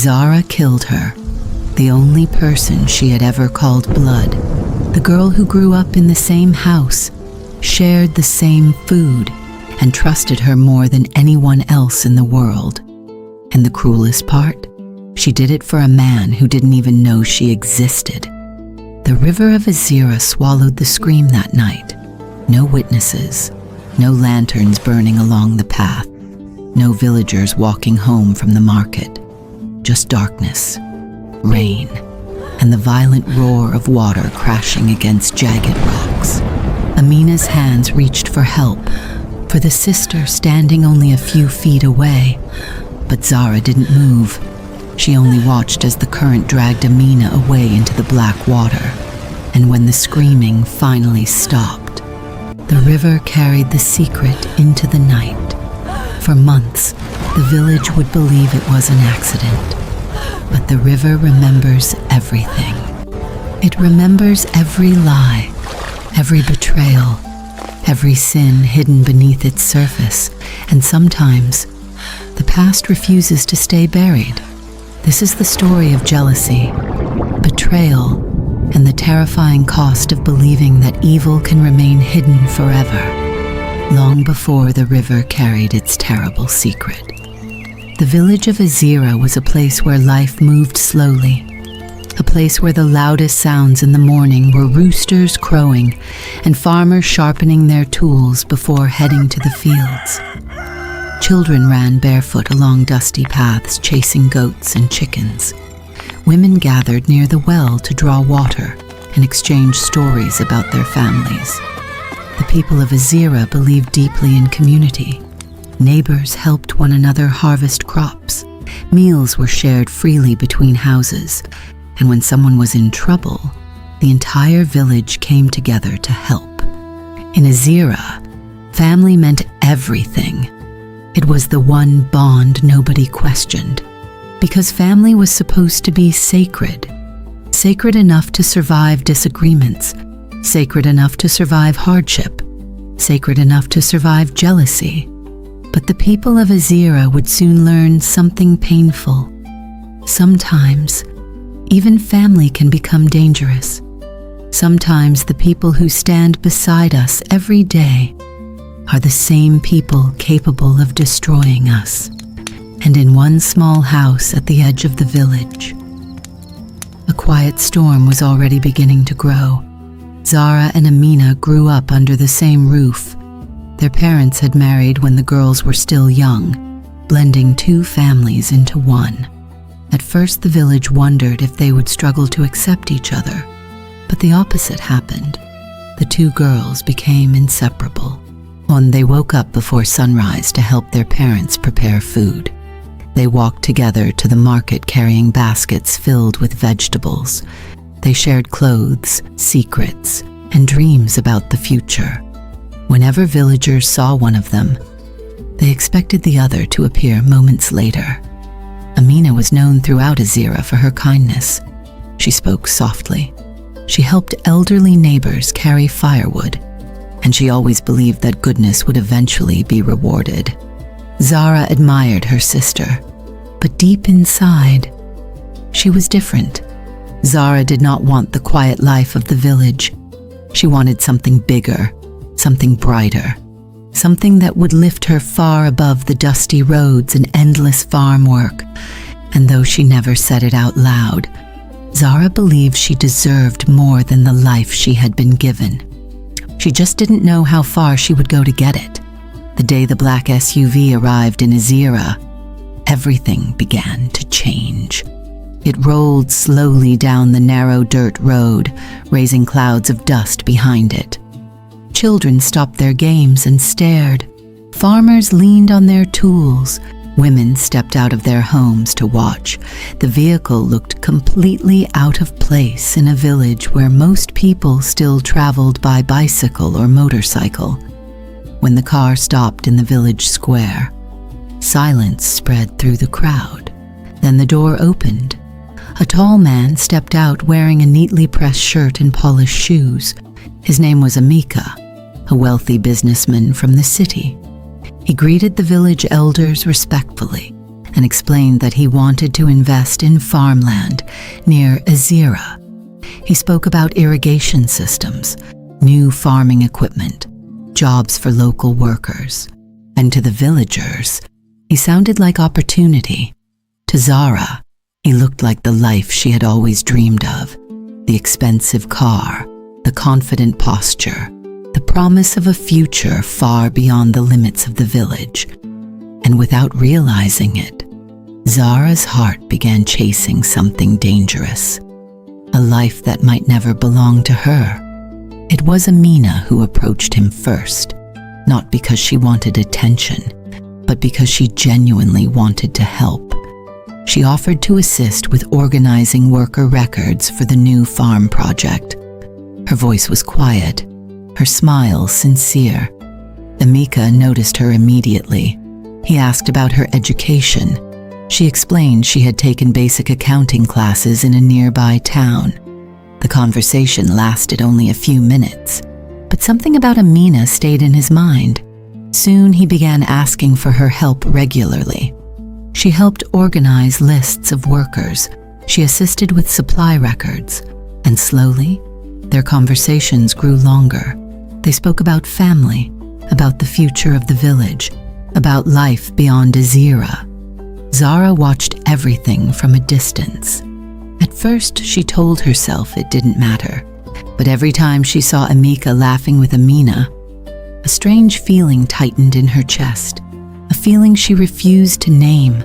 Zara killed her, the only person she had ever called blood, the girl who grew up in the same house, shared the same food, and trusted her more than anyone else in the world. And the cruelest part? She did it for a man who didn't even know she existed. The river of Ezira swallowed the scream that night. No witnesses, no lanterns burning along the path, no villagers walking home from the market. Just darkness, rain, and the violent roar of water crashing against jagged rocks. Amina's hands reached for help, for the sister standing only a few feet away. But Zara didn't move. She only watched as the current dragged Amina away into the black water. And when the screaming finally stopped, the river carried the secret into the night. For months, the village would believe it was an accident. But the river remembers everything. It remembers every lie, every betrayal, every sin hidden beneath its surface, and sometimes the past refuses to stay buried. This is the story of jealousy, betrayal, and the terrifying cost of believing that evil can remain hidden forever, long before the river carried its terrible secret. The village of Ezira was a place where life moved slowly, a place where the loudest sounds in the morning were roosters crowing and farmers sharpening their tools before heading to the fields. Children ran barefoot along dusty paths chasing goats and chickens. Women gathered near the well to draw water and exchange stories about their families. The people of Ezira believed deeply in community. Neighbors helped one another harvest crops. Meals were shared freely between houses. And when someone was in trouble, the entire village came together to help. In Ezira, family meant everything. It was the one bond nobody questioned, because family was supposed to be sacred. Sacred enough to survive disagreements, sacred enough to survive hardship, sacred enough to survive jealousy. But the people of Ezira would soon learn something painful. Sometimes, even family can become dangerous. Sometimes the people who stand beside us every day are the same people capable of destroying us. And in one small house at the edge of the village, a quiet storm was already beginning to grow. Zara and Amina grew up under the same roof. Their parents had married when the girls were still young, blending two families into one. At first, the village wondered if they would struggle to accept each other, but the opposite happened. The two girls became inseparable. They woke up before sunrise to help their parents prepare food. They walked together to the market carrying baskets filled with vegetables. They shared clothes, secrets, and dreams about the future. Whenever villagers saw one of them, they expected the other to appear moments later. Amina was known throughout Ezira for her kindness. She spoke softly. She helped elderly neighbors carry firewood, and she always believed that goodness would eventually be rewarded. Zara admired her sister, but deep inside, she was different. Zara did not want the quiet life of the village. She wanted something bigger, something brighter, something that would lift her far above the dusty roads and endless farm work. And though she never said it out loud, Zara believed she deserved more than the life she had been given. She just didn't know how far she would go to get it. The day the black SUV arrived in Ezira, everything began to change. It rolled slowly down the narrow dirt road, raising clouds of dust behind it. Children stopped their games and stared. Farmers leaned on their tools. Women stepped out of their homes to watch. The vehicle looked completely out of place in a village where most people still traveled by bicycle or motorcycle. When the car stopped in the village square, silence spread through the crowd. Then the door opened. A tall man stepped out wearing a neatly pressed shirt and polished shoes. His name was Amika, a wealthy businessman from the city. He greeted the village elders respectfully, and explained that he wanted to invest in farmland near Ezira. He spoke about irrigation systems, new farming equipment, jobs for local workers, and to the villagers, he sounded like opportunity. To Zara, he looked like the life she had always dreamed of, the expensive car, the confident posture, the promise of a future far beyond the limits of the village. And without realizing it, Zara's heart began chasing something dangerous, a life that might never belong to her. It was Amina who approached him first, not because she wanted attention, but because she genuinely wanted to help. She offered to assist with organizing worker records for the new farm project. Her voice was quiet, her smile sincere. Amika noticed her immediately. He asked about her education. She explained she had taken basic accounting classes in a nearby town. The conversation lasted only a few minutes, but something about Amina stayed in his mind. Soon he began asking for her help regularly. She helped organize lists of workers. She assisted with supply records, and slowly, their conversations grew longer. They spoke about family, about the future of the village, about life beyond Ezira. Zara watched everything from a distance. At first, she told herself it didn't matter, but every time she saw Amika laughing with Amina, a strange feeling tightened in her chest, a feeling she refused to name.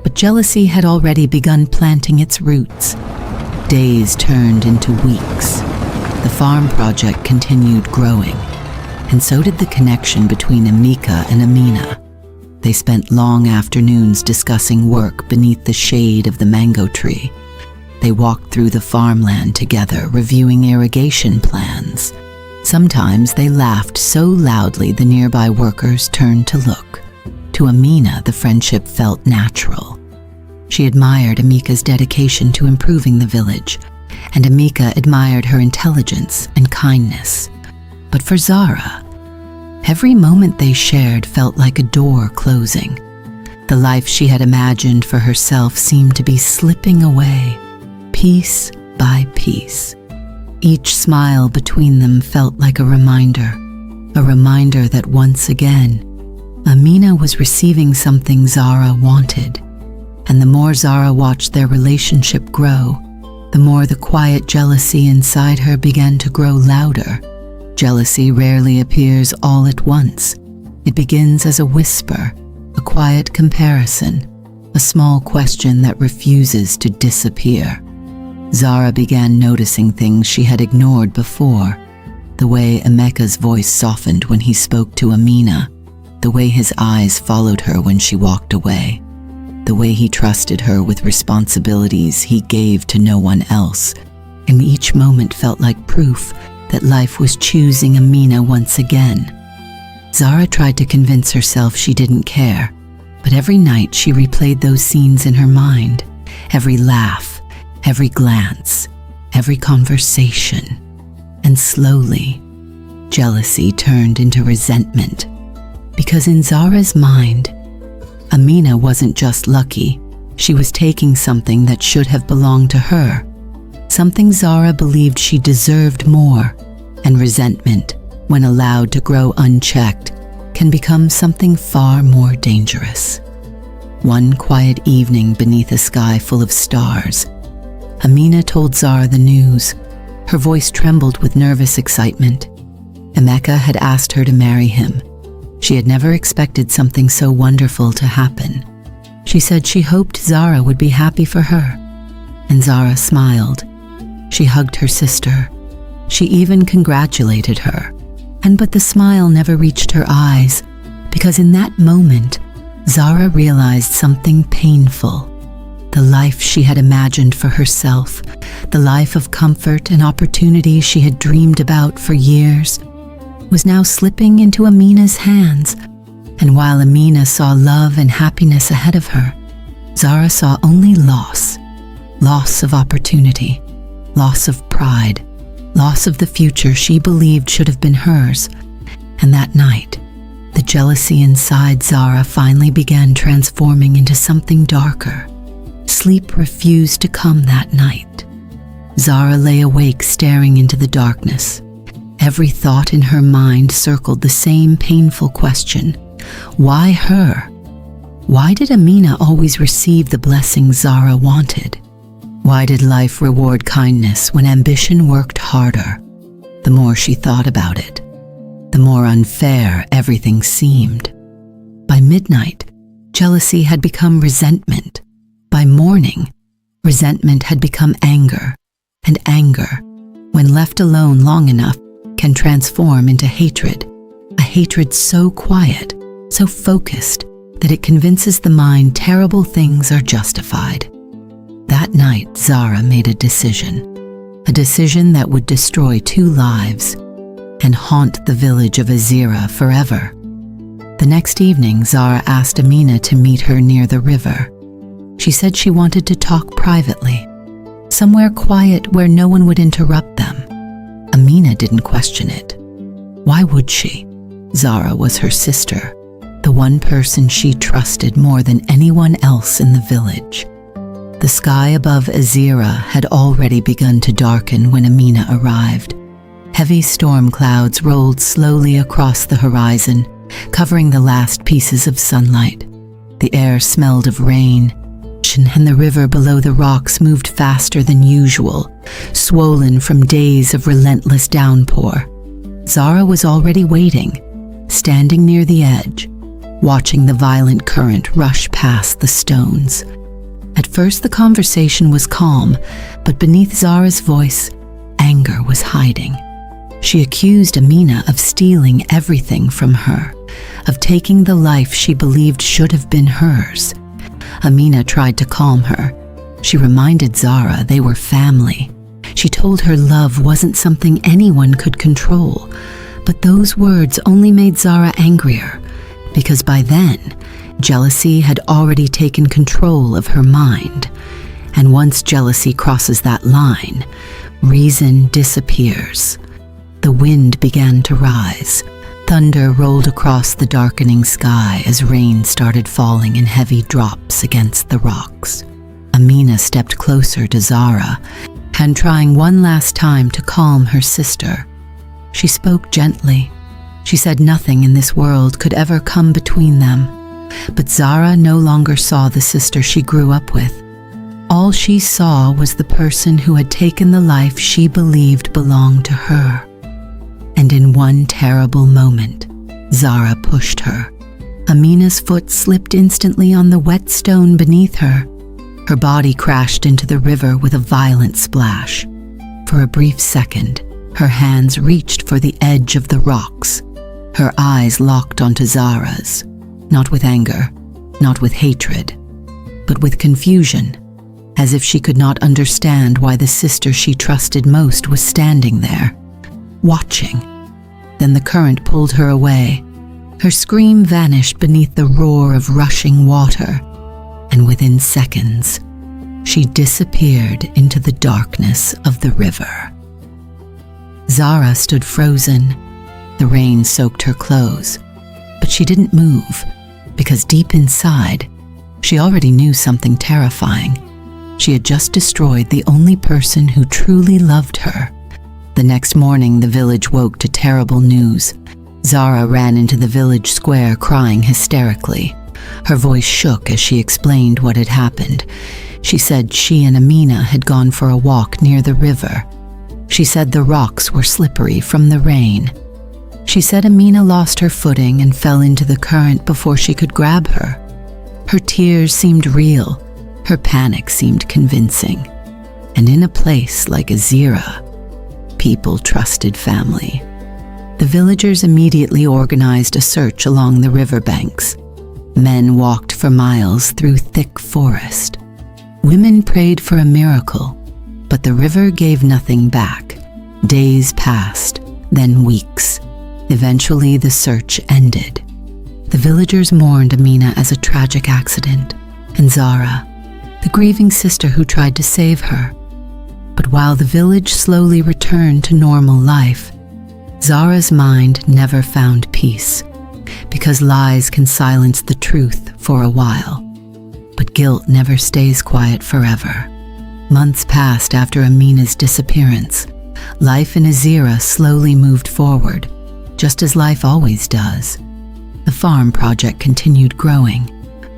But jealousy had already begun planting its roots. Days turned into weeks. The farm project continued growing, and so did the connection between Amika and Amina. They spent long afternoons discussing work beneath the shade of the mango tree. They walked through the farmland together, reviewing irrigation plans. Sometimes they laughed so loudly the nearby workers turned to look. To Amina, the friendship felt natural. She admired Amika's dedication to improving the village, and Amika admired her intelligence and kindness. But for Zara, every moment they shared felt like a door closing. The life she had imagined for herself seemed to be slipping away, piece by piece. Each smile between them felt like a reminder that once again, Amina was receiving something Zara wanted. And the more Zara watched their relationship grow, the more the quiet jealousy inside her began to grow louder. Jealousy rarely appears all at once. It begins as a whisper, a quiet comparison, a small question that refuses to disappear. Zara began noticing things she had ignored before. The way Emeka's voice softened when he spoke to Amina, the way his eyes followed her when she walked away, the way he trusted her with responsibilities he gave to no one else. And each moment felt like proof that life was choosing Amina once again. Zara tried to convince herself she didn't care, but every night she replayed those scenes in her mind, every laugh, every glance, every conversation. And slowly, jealousy turned into resentment. Because in Zara's mind, Amina wasn't just lucky, she was taking something that should have belonged to her, something Zara believed she deserved more. And resentment, when allowed to grow unchecked, can become something far more dangerous. One quiet evening beneath a sky full of stars, Amina told Zara the news. Her voice trembled with nervous excitement. Emeka had asked her to marry him. She had never expected something so wonderful to happen. She said she hoped Zara would be happy for her. And Zara smiled. She hugged her sister. She even congratulated her. But the smile never reached her eyes, because in that moment, Zara realized something painful. The life she had imagined for herself, the life of comfort and opportunity she had dreamed about for years, was now slipping into Amina's hands. And while Amina saw love and happiness ahead of her, Zara saw only loss. Loss of opportunity, loss of pride, loss of the future she believed should have been hers. And that night, the jealousy inside Zara finally began transforming into something darker. Sleep refused to come that night. Zara lay awake staring into the darkness. Every thought in her mind circled the same painful question. Why her? Why did Amina always receive the blessings Zara wanted? Why did life reward kindness when ambition worked harder? The more she thought about it, the more unfair everything seemed. By midnight, jealousy had become resentment. By morning, resentment had become anger, and anger, when left alone long enough, can transform into hatred, a hatred so quiet, so focused, that it convinces the mind terrible things are justified. That night, Zara made a decision that would destroy 2 lives and haunt the village of Ezira forever. The next evening, Zara asked Amina to meet her near the river. She said she wanted to talk privately, somewhere quiet where no one would interrupt them. Amina didn't question it. Why would she? Zara was her sister, the one person she trusted more than anyone else in the village. The sky above Ezira had already begun to darken when Amina arrived. Heavy storm clouds rolled slowly across the horizon, covering the last pieces of sunlight. The air smelled of rain, and the river below the rocks moved faster than usual, swollen from days of relentless downpour. Zara was already waiting, standing near the edge, watching the violent current rush past the stones. At first the conversation was calm, but beneath Zara's voice, anger was hiding. She accused Amina of stealing everything from her, of taking the life she believed should have been hers. Amina tried to calm her. She reminded Zara they were family. She told her love wasn't something anyone could control. But those words only made Zara angrier, because by then, jealousy had already taken control of her mind. And once jealousy crosses that line, reason disappears. The wind began to rise. Thunder rolled across the darkening sky as rain started falling in heavy drops against the rocks. Amina stepped closer to Zara, and trying one last time to calm her sister. She spoke gently. She said nothing in this world could ever come between them. But Zara no longer saw the sister she grew up with. All she saw was the person who had taken the life she believed belonged to her. And in one terrible moment, Zara pushed her. Amina's foot slipped instantly on the wet stone beneath her. Her body crashed into the river with a violent splash. For a brief second, her hands reached for the edge of the rocks. Her eyes locked onto Zara's, not with anger, not with hatred, but with confusion, as if she could not understand why the sister she trusted most was standing there, watching. Then the current pulled her away. Her scream vanished beneath the roar of rushing water, and within seconds, she disappeared into the darkness of the river. Zara stood frozen. The rain soaked her clothes, but she didn't move, because deep inside, she already knew something terrifying. She had just destroyed the only person who truly loved her. The next morning, the village woke to terrible news. Zara ran into the village square crying hysterically. Her voice shook as she explained what had happened. She said she and Amina had gone for a walk near the river. She said the rocks were slippery from the rain. She said Amina lost her footing and fell into the current before she could grab her. Her tears seemed real. Her panic seemed convincing. And in a place like Ezira, people trusted family. The villagers immediately organized a search along the riverbanks. Men walked for miles through thick forest. Women prayed for a miracle, but the river gave nothing back. Days passed, then weeks. Eventually, the search ended. The villagers mourned Amina as a tragic accident, and Zara, the grieving sister who tried to save her. But while the village slowly returned to normal life, Zara's mind never found peace, because lies can silence the truth for a while. But guilt never stays quiet forever. Months passed after Amina's disappearance. Life in Ezira slowly moved forward, just as life always does. The farm project continued growing.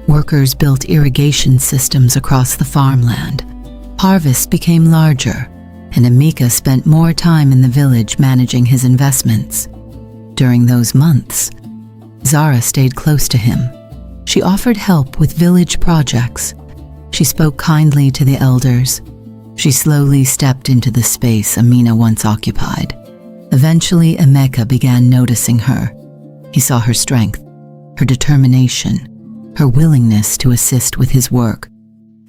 Workers built irrigation systems across the farmland. Harvests became larger, and Amika spent more time in the village managing his investments. During those months, Zara stayed close to him. She offered help with village projects. She spoke kindly to the elders. She slowly stepped into the space Amina once occupied. Eventually, Emeka began noticing her. He saw her strength, her determination, her willingness to assist with his work.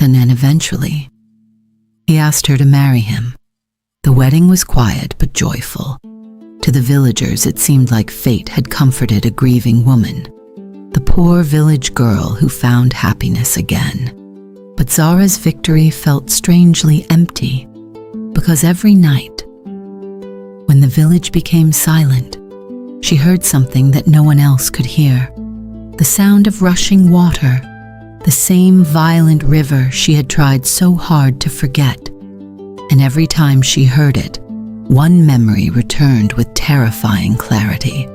And then eventually, he asked her to marry him. The wedding was quiet but joyful. To the villagers, it seemed like fate had comforted a grieving woman, the poor village girl who found happiness again. But Zara's victory felt strangely empty, because every night, when the village became silent, she heard something that no one else could hear. The sound of rushing water, the same violent river she had tried so hard to forget. And every time she heard it, one memory returned with terrifying clarity.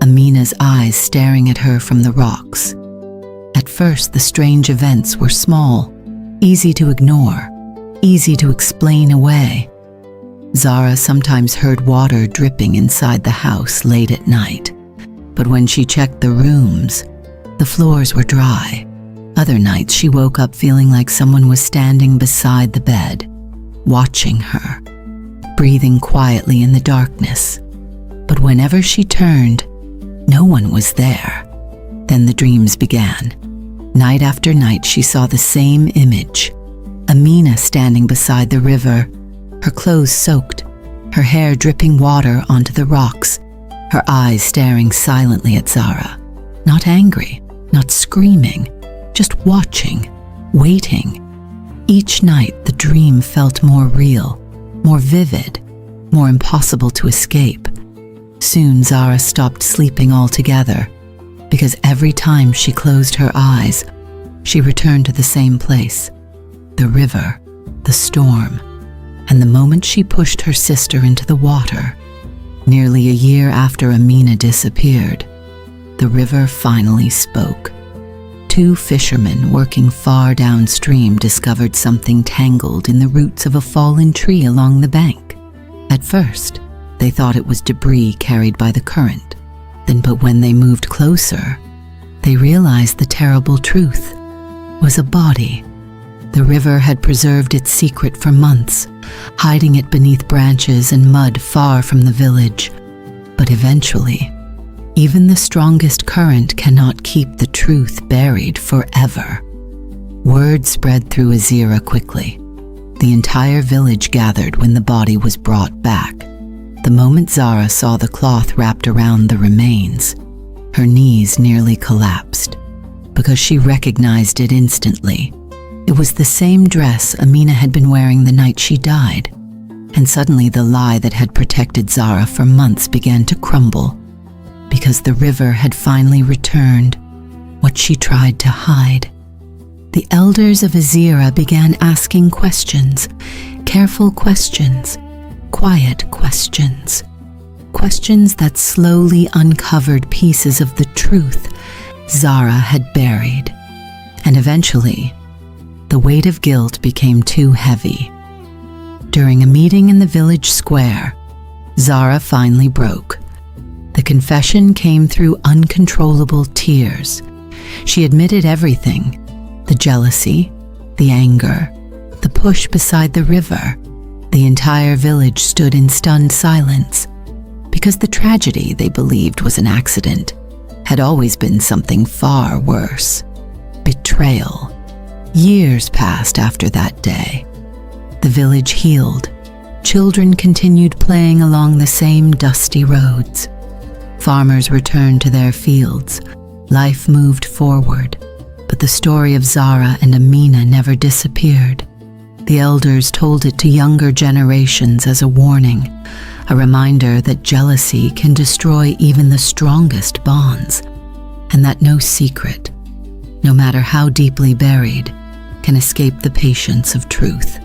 Amina's eyes staring at her from the rocks. At first, the strange events were small, easy to ignore, easy to explain away. Zara sometimes heard water dripping inside the house late at night, but when she checked the rooms, the floors were dry. Other nights she woke up feeling like someone was standing beside the bed, watching her, breathing quietly in the darkness. But whenever she turned, no one was there. Then the dreams began. Night after night she saw the same image. Amina standing beside the river, her clothes soaked, her hair dripping water onto the rocks, her eyes staring silently at Zara. Not angry, not screaming, just watching, waiting. Each night the dream felt more real, more vivid, more impossible to escape. Soon Zara stopped sleeping altogether, because every time she closed her eyes, she returned to the same place, the river, the storm, and the moment she pushed her sister into the water. Nearly a year after Amina disappeared, the river finally spoke. Two fishermen working far downstream discovered something tangled in the roots of a fallen tree along the bank. At first, they thought it was debris carried by the current. But when they moved closer, they realized the terrible truth was a body. The river had preserved its secret for months, hiding it beneath branches and mud far from the village. But eventually, even the strongest current cannot keep the truth buried forever. Word spread through Ezira quickly. The entire village gathered when the body was brought back. The moment Zara saw the cloth wrapped around the remains, her knees nearly collapsed, because she recognized it instantly. It was the same dress Amina had been wearing the night she died, and suddenly the lie that had protected Zara for months began to crumble, because the river had finally returned what she tried to hide. The elders of Ezira began asking questions, careful questions, quiet questions, questions that slowly uncovered pieces of the truth Zara had buried. And eventually, the weight of guilt became too heavy. During a meeting in the village square, Zara finally broke. The confession came through uncontrollable tears. She admitted everything: the jealousy, the anger, the push beside the river. The entire village stood in stunned silence, because the tragedy they believed was an accident had always been something far worse: betrayal. Years passed after that day. The village healed. Children continued playing along the same dusty roads. Farmers returned to their fields. Life moved forward, but the story of Zara and Amina never disappeared. The elders told it to younger generations as a warning, a reminder that jealousy can destroy even the strongest bonds. and that no secret, no matter how deeply buried, can escape the patience of truth.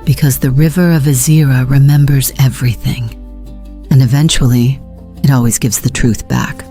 Because the river of Ezira remembers everything, and eventually, it always gives the truth back.